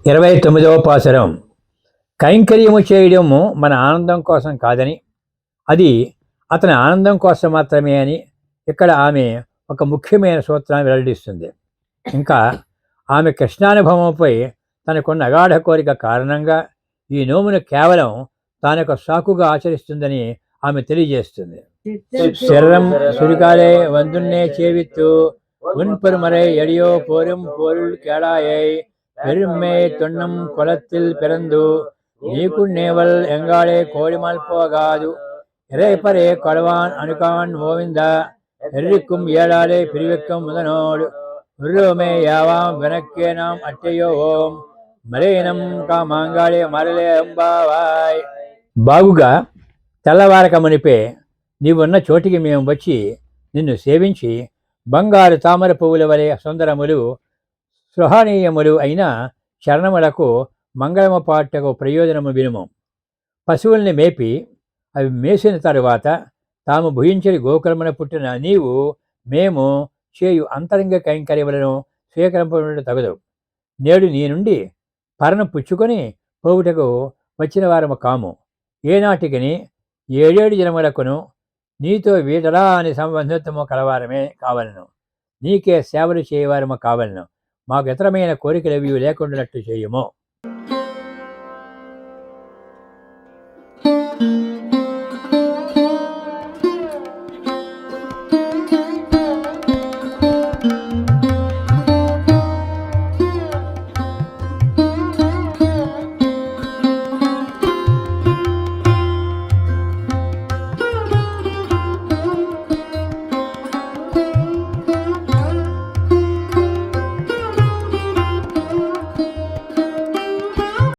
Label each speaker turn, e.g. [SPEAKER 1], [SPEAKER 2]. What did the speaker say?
[SPEAKER 1] 29వ పాసురం. కైంకర్యము చేయడము మన ఆనందం కోసం కాదని, అది అతని ఆనందం కోసం మాత్రమే అని ఇక్కడ ఆమె ఒక ముఖ్యమైన సూత్రాన్ని వెల్లడిస్తుంది. ఇంకా ఆమె కృష్ణానుభవంపై తనకున్న అగాఢ కోరిక కారణంగా ఈ నోమును కేవలం తానొక సాకుగా ఆచరిస్తుందని ఆమె తెలియజేస్తుంది. శర్రం సురికాలే వందున్నే చేవిత్తు ఉన్పరుమరై ఎడియో పోరుం పోరుల్ కేడాయై பெருமை தொன்னம் குளத்தில் பிறந்து நீக்கு நேவல் எங்காளே கோழிமால் போகாது இறைப்பரே கொடவான் அணுகான் ஓவிந்த எரிக்கும் ஏழாலே பிரிவிக்கும் முதனோடு உருவமே யாவாம் வினக்கே நாம் అట్టయో ఓం మరేనం కా మాంగాళే మరలే అంబావాయ్. బాగుగా తెల్లవారక మునిపే నీవున్న చోటికి మేము వచ్చి నిన్ను సేవించి బంగారు తామర పువ్వుల వలె సుందరములు స్పృహణీయములు అయిన చరణములకు మంగళము పాటకు ప్రయోజనము వినుము. పశువుల్ని మేపి అవి మేసిన తరువాత తాము భుజించని గోకులమున పుట్టిన నీవు మేము చేయు అంతరంగ కైంకర్యములను స్వీకరింపడం తగదు. నేడు నీ నుండి పరను పుచ్చుకొని పోవుటకు వచ్చిన వారము కాము. ఏనాటికిని 7 జనములకును నీతో వీటలా అని సంబంధితము కలవారమే కావలను. నీకే సేవలు చేయవారము కావలను. మాకు ఇతరమైన కోరికలు లేకుండానట్టు చేయము.